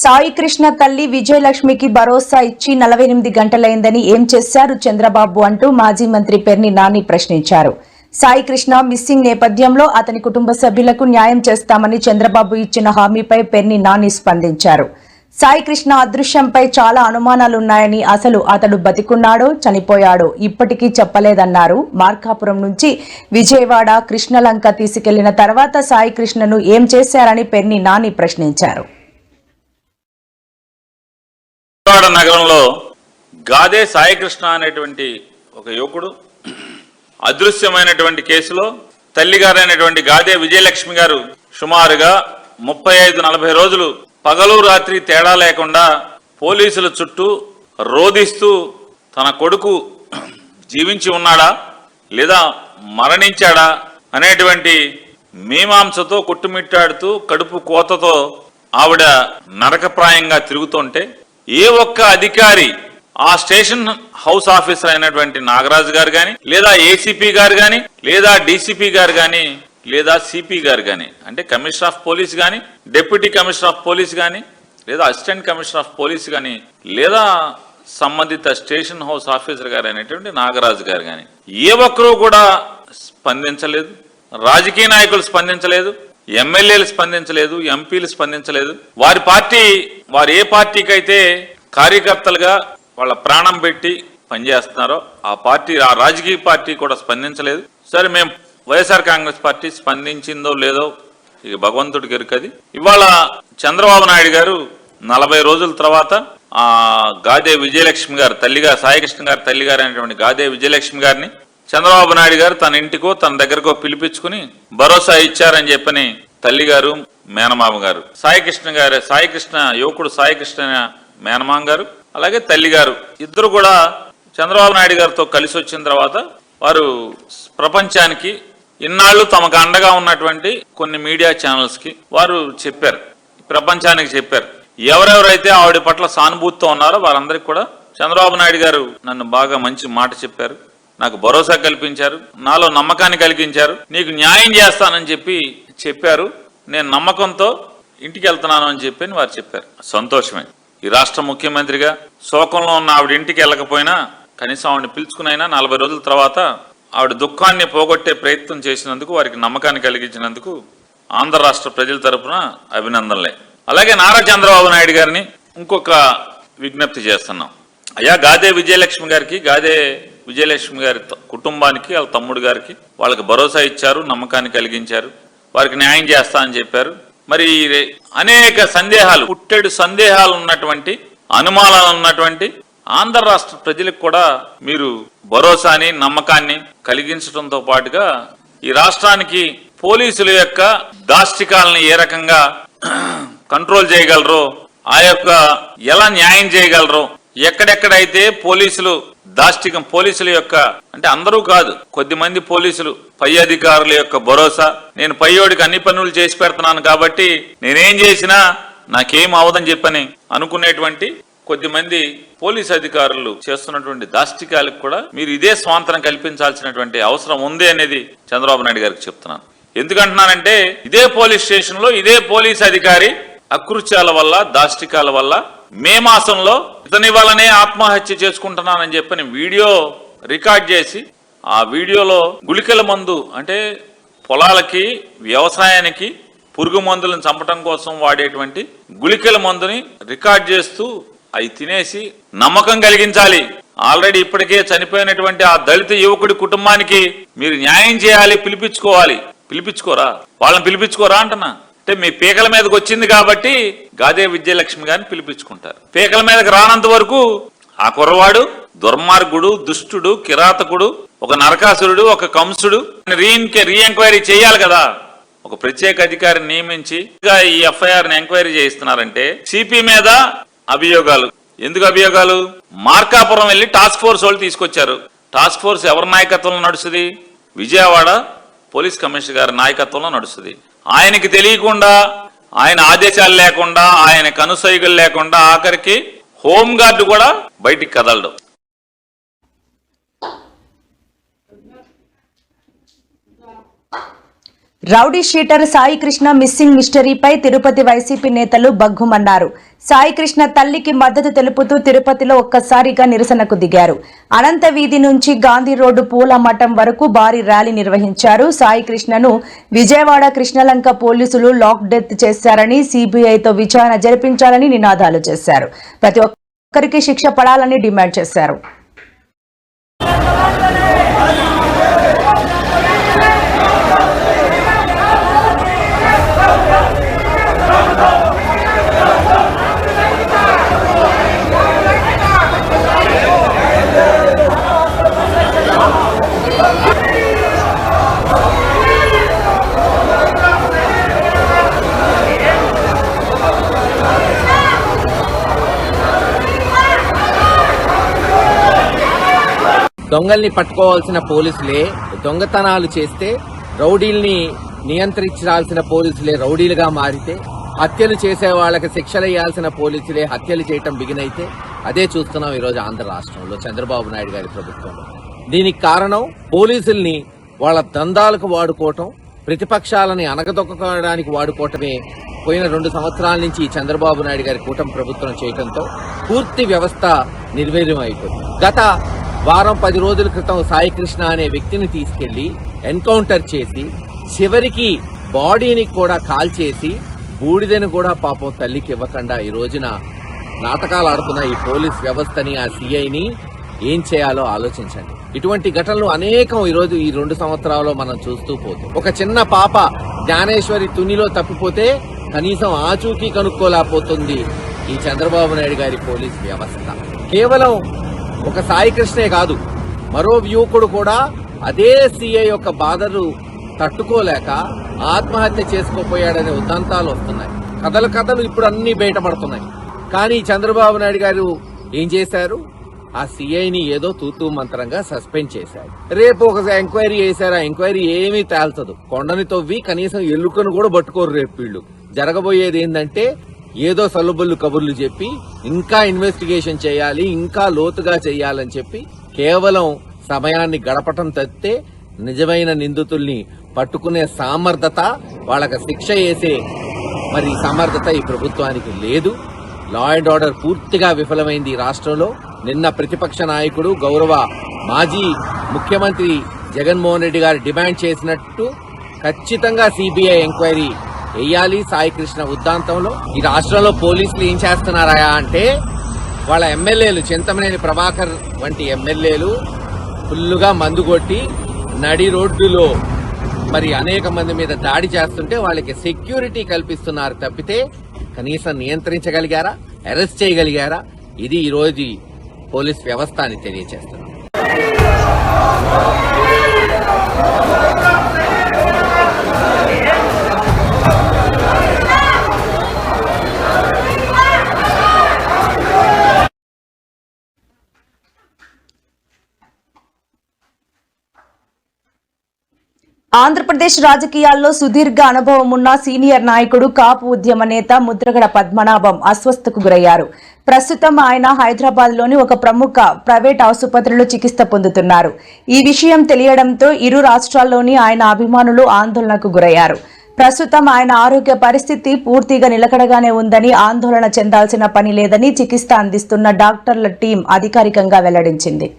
సాయి కృష్ణ తల్లి విజయలక్ష్మికి భరోసా ఇచ్చి 48 గంటలైందని ఏం చేశారు చంద్రబాబు అంటూ మాజీ మంత్రి పెర్ని నాని ప్రశ్నించారు. సాయి కృష్ణ మిస్సింగ్ నేపథ్యంలో అతని కుటుంబ సభ్యులకు న్యాయం చేస్తామని చంద్రబాబు ఇచ్చిన హామీపై పెర్ని నాని స్పందించారు. సాయి కృష్ణ అదృశ్యంపై చాలా అనుమానాలున్నాయని, అసలు అతడు బతికున్నాడో చనిపోయాడో ఇప్పటికీ చెప్పలేదన్నారు. మార్కాపురం నుంచి విజయవాడ కృష్ణలంక తీసుకెళ్లిన తర్వాత సాయి కృష్ణను ఏం చేశారని పెర్ని నాని ప్రశ్నించారు. నగరంలో గాదే సాయికృష్ణ అనేటువంటి ఒక యువకుడు అదృశ్యమైనటువంటి కేసులో తల్లిగారైనటువంటి గాదే విజయలక్ష్మి గారు సుమారుగా 35-40 రోజులు పగలు రాత్రి తేడా లేకుండా పోలీసుల చుట్టూ రోధిస్తూ తన కొడుకు జీవించి ఉన్నాడా లేదా మరణించాడా అనేటువంటి మీమాంసతో కొట్టుమిట్టాడుతూ కడుపు కోతతో ఆవిడ నరకప్రాయంగా తిరుగుతుంటే ఏ ఒక్క అధికారి ఆ స్టేషన్ హౌస్ ఆఫీసర్ అయినటువంటి నాగరాజు గారు గాని లేదా ఏసీపీ గారు గాని లేదా డీసీపీ గారు గాని లేదా సిపి గారు గాని, అంటే కమిషనర్ ఆఫ్ పోలీస్ గాని, డిప్యూటీ కమిషనర్ ఆఫ్ పోలీస్ గాని, లేదా అసిస్టెంట్ కమిషనర్ ఆఫ్ పోలీస్ గాని, లేదా సంబంధిత స్టేషన్ హౌస్ ఆఫీసర్ గారు అయినటువంటి నాగరాజు గారు గాని ఏ ఒక్కరూ కూడా స్పందించలేదు. రాజకీయ నాయకులు స్పందించలేదు, ఎమ్మెల్యేలు స్పందించలేదు, ఎంపీలు స్పందించలేదు. వారు ఏ పార్టీకి అయితే కార్యకర్తలుగా వాళ్ళ ప్రాణం పెట్టి పనిచేస్తున్నారో ఆ రాజకీయ పార్టీ కూడా స్పందించలేదు. సరే, మేము వైఎస్ఆర్ కాంగ్రెస్ పార్టీ స్పందించిందో లేదో ఇక భగవంతుడికి ఎరుకది. ఇవాళ చంద్రబాబు నాయుడు గారు 40 రోజుల తర్వాత ఆ గాదే విజయలక్ష్మి గారు తల్లిగారు, సాయికృష్ణ గారి తల్లిగారు అనేటువంటి గాదే విజయలక్ష్మి గారిని చంద్రబాబు నాయుడు గారు తన ఇంటికో తన దగ్గరకో పిలిపించుకుని భరోసా ఇచ్చారని చెప్పని తల్లిగారు, మేనమామ గారు, సాయికృష్ణ యువకుడు సాయికృష్ణ మేనమామ గారు, అలాగే తల్లిగారు ఇద్దరు కూడా చంద్రబాబు నాయుడు గారితో కలిసి వచ్చిన తర్వాత వారు ప్రపంచానికి ఇన్నాళ్లు తమకు అండగా ఉన్నటువంటి కొన్ని మీడియా ఛానల్స్ కి వారు చెప్పారు, ప్రపంచానికి చెప్పారు. ఎవరెవరైతే ఆవిడ పట్ల సానుభూతితో ఉన్నారో వారందరికీ కూడా చంద్రబాబు నాయుడు గారు నన్ను బాగా మంచి మాట చెప్పారు, నాకు భరోసా కల్పించారు, నాలో నమ్మకాన్ని కలిగించారు, నీకు న్యాయం చేస్తానని చెప్పారు, నేను నమ్మకంతో ఇంటికి వెళ్తున్నాను అని చెప్పి వారు చెప్పారు. సంతోషమే. ఈ రాష్ట్ర ముఖ్యమంత్రిగా శోకంలో ఉన్న ఆవిడ ఇంటికి వెళ్ళకపోయినా కనీసం ఆవిడని పిలుచుకునైనా 40 రోజుల తర్వాత ఆవిడ దుఃఖాన్ని పోగొట్టే ప్రయత్నం చేసినందుకు, వారికి నమ్మకాన్ని కలిగించినందుకు ఆంధ్ర రాష్ట్ర ప్రజల తరపున అభినందనలే. అలాగే నారా చంద్రబాబు నాయుడు గారిని ఇంకొక విజ్ఞప్తి చేస్తున్నాం. అయ్యా, గాదే విజయలక్ష్మి గారి కుటుంబానికి, వాళ్ళ తమ్ముడు గారికి వాళ్ళకి భరోసా ఇచ్చారు, నమ్మకాన్ని కలిగించారు, వారికి న్యాయం చేస్తా అని చెప్పారు. మరి అనేక సందేహాలు, పుట్టెడు సందేహాలు ఉన్నటువంటి, అనుమానాలు ఉన్నటువంటి ఆంధ్ర రాష్ట్ర ప్రజలకు కూడా మీరు భరోసాని, నమ్మకాన్ని కలిగించడంతో పాటుగా ఈ రాష్ట్రానికి పోలీసుల యొక్క దాష్టికాలని ఏ రకంగా కంట్రోల్ చేయగలరో, ఆ యొక్క ఎలా న్యాయం చేయగలరో, ఎక్కడెక్కడైతే పోలీసుల యొక్క, అంటే అందరూ కాదు, కొద్దిమంది పోలీసులు పై అధికారుల యొక్క భరోసా, నేను పైయోడికి అన్ని పనులు చేసి పెడుతున్నాను కాబట్టి నేనేం చేసినా నాకేం అవదని చెప్పని అనుకునేటువంటి కొద్దిమంది పోలీస్ అధికారులు చేస్తున్నటువంటి దాష్టికాలకు కూడా మీరు ఇదే స్వాంతనం కల్పించాల్సినటువంటి అవసరం ఉంది అనేది చంద్రబాబు నాయుడు గారికి చెప్తున్నాను. ఎందుకంటున్నానంటే ఇదే పోలీస్ స్టేషన్ లో ఇదే పోలీస్ అధికారి అకృత్యాల వల్ల, దాష్టికాల వల్ల మే మాసంలో ఇతని వల్లనే ఆత్మహత్య చేసుకుంటున్నానని చెప్పని వీడియో రికార్డ్ చేసి, ఆ వీడియోలో గుళికల మందు, అంటే పొలాలకి, వ్యవసాయానికి పురుగు మందులను చంపటం కోసం వాడేటువంటి గుళికల మందుని రికార్డ్ చేస్తూ అవి తినేసి నమ్మకం కలిగించాలి. ఆల్రెడీ ఇప్పటికే చనిపోయినటువంటి ఆ దళిత యువకుడి కుటుంబానికి మీరు న్యాయం చేయాలి, పిలిపించుకోరా, వాళ్ళని పిలిపించుకోరా అంటున్నా. అంటే మీ పీకల మీదకి వచ్చింది కాబట్టి గాదే విజయలక్ష్మి గారిని పిలిపించుకుంటారు. పీకల మీదకి రానంత వరకు ఆ కుర్రవాడు దుర్మార్గుడు, దుష్టుడు, కిరాతకుడు, ఒక నరకాసురుడు, ఒక కంసుడు, రీఎంక్వైరీ చేయాలి కదా. ఒక ప్రత్యేక అధికారిని నియమించి ఈ ఎఫ్ఐఆర్ ని ఎంక్వైరీ చేయిస్తున్నారంటే సిపి మీద అభియోగాలు. ఎందుకు అభియోగాలు? మార్కాపురం వెళ్లి టాస్క్ ఫోర్స్ వాళ్ళు తీసుకొచ్చారు. టాస్క్ ఫోర్స్ ఎవరి నాయకత్వంలో నడుస్తుంది? విజయవాడ పోలీస్ కమిషనర్ గారి నాయకత్వంలో నడుస్తుంది. ఆయనకి తెలియకుండా, ఆయన ఆదేశాలు లేకుండా, ఆయన కనుసైగలు లేకుండా ఆఖరికి హోంగార్డు కూడా బయటికి కదలడు. Rowdy sheeter Sai Krishna missing మిస్టరీపై తిరుపతి వైసీపీ నేతలు బగ్గుమన్నారు. సాయి కృష్ణ తల్లికి మద్దతు తెలుపుతూ తిరుపతిలో ఒక్కసారిగా నిరసనకు దిగారు. అనంత వీధి నుంచి గాంధీ రోడ్డు పూల మఠం వరకు భారీ ర్యాలీ నిర్వహించారు. సాయి కృష్ణను విజయవాడ కృష్ణలంక పోలీసులు లాక్ డెత్ చేశారని, సీబీఐతో విచారణ జరిపించాలని నినాదాలు చేశారు. ప్రతి ఒక్కరికి శిక్ష పడాలని డిమాండ్ చేశారు. దొంగల్ని పట్టుకోవాల్సిన పోలీసులే దొంగతనాలు చేస్తే, రౌడీల్ని నియంత్రించాల్సిన పోలీసులే రౌడీలుగా మారితే, హత్యలు చేసే వాళ్ళకి శిక్షలేయాల్సిన పోలీసులే హత్యలు చేయటం బిగినైతే అదే చూస్తున్నాం ఈరోజు ఆంధ్ర రాష్ట్రంలో చంద్రబాబు నాయుడు గారి ప్రభుత్వంలో. దీనికి కారణం పోలీసుల్ని వాళ్ళ దందాలకు వాడుకోవటం, ప్రతిపక్షాలని అణగదొక్కడానికి వాడుకోవటమే పోయిన 2 సంవత్సరాల నుంచి చంద్రబాబు నాయుడు గారి కూటమి ప్రభుత్వం చేయటంతో పూర్తి వ్యవస్థ నిర్వీర్యం అయిపోయింది. గత వారం 10 రోజుల క్రితం సాయి కృష్ణ అనే వ్యక్తిని తీసుకెళ్లి ఎన్కౌంటర్ చేసి చివరికి బాడీని కూడా కాల్చేసి బూడిదను కూడా పాపం తల్లికి ఇవ్వకుండా ఈ రోజున నాటకాలు ఆడుతున్న ఈ పోలీస్ వ్యవస్థని, ఆ సిఐని ఏం చేయాలో ఆలోచించండి. ఇటువంటి ఘటనలు అనేకం ఈరోజు ఈ 2 సంవత్సరాల్లో మనం చూస్తూ పోతాం. ఒక చిన్న పాప జ్ఞానేశ్వరి తునిలో తప్పిపోతే కనీసం ఆచూకీ కనుక్కోలేకపోతుంది ఈ చంద్రబాబు నాయుడు గారి పోలీస్ వ్యవస్థ. కేవలం ఒక సాయి కృష్ణే కాదు, మరో యువకుడు కూడా అదే సిఐ యొక్క బాధలు తట్టుకోలేక ఆత్మహత్య చేసుకోపోయాడనే ఉదంతాలు వస్తున్నాయి. కథలు ఇప్పుడు అన్ని బయటపడుతున్నాయి. కానీ చంద్రబాబు నాయుడు గారు ఏం చేశారు? ఆ సిఐని ఏదో తూతూ మంత్రంగా సస్పెండ్ చేశారు. రేపు ఒక ఎంక్వైరీ చేశారు. ఆ ఎంక్వైరీ ఏమీ తేల్చదు. కొండని తవ్వి కనీసం ఎల్లుకను కూడా పట్టుకోరు. రేపు వీళ్ళు జరగబోయేది ఏంటంటే ఏదో సల్లుబుల్లు కబుర్లు చెప్పి ఇంకా ఇన్వెస్టిగేషన్ చేయాలి, ఇంకా లోతుగా చేయాలని చెప్పి కేవలం సమయాన్ని గడపటం తప్పితే నిజమైన నిందితుల్ని పట్టుకునే సామర్థ్యత, వాళ్ళకి శిక్ష వేసే మరి సమర్థత ఈ ప్రభుత్వానికి లేదు. లా అండ్ ఆర్డర్ పూర్తిగా విఫలమైంది ఈ రాష్ట్రంలో. నిన్న ప్రతిపక్ష నాయకుడు గౌరవ మాజీ ముఖ్యమంత్రి జగన్మోహన్ రెడ్డి గారు డిమాండ్ చేసినట్టు ఖచ్చితంగా సిబిఐ ఎంక్వైరీ వెయ్యాలి సాయి కృష్ణ ఉద్దాంతంలో. ఈ రాష్ట్రంలో పోలీసులు ఏం చేస్తున్నారా అంటే, వాళ్ళ ఎమ్మెల్యేలు చింతమనేని ప్రభాకర్ వంటి ఎమ్మెల్యేలు ఫుల్లుగా మందు కొట్టి నడి రోడ్డులో మరి అనేక మంది మీద దాడి చేస్తుంటే వాళ్ళకి సెక్యూరిటీ కల్పిస్తున్నారు తప్పితే కనీసం నియంత్రించగలిగారా, అరెస్ట్ చేయగలిగారా? ఇది ఈ రోజు పోలీస్ వ్యవస్థ అని తెలియజేస్తున్నారు. ఆంధ్రప్రదేశ్ రాజకీయాల్లో సుదీర్ఘ అనుభవం ఉన్న సీనియర్ నాయకుడు, కాపు ఉద్యమ నేత ముద్రగడ పద్మనాభం అస్వస్థకు గురయ్యారు. ప్రస్తుతం ఆయన హైదరాబాద్ లోని ఒక ప్రముఖ ప్రైవేట్ ఆసుపత్రిలో చికిత్స పొందుతున్నారు. ఈ విషయం తెలియడంతో ఇరు రాష్ట్రాల్లోని ఆయన అభిమానులు ఆందోళనకు గురయ్యారు. ప్రస్తుతం ఆయన ఆరోగ్య పరిస్థితి పూర్తిగా నిలకడగానే ఉందని, ఆందోళన చెందాల్సిన పని లేదని చికిత్స అందిస్తున్న డాక్టర్ల టీం అధికారికంగా వెల్లడించింది.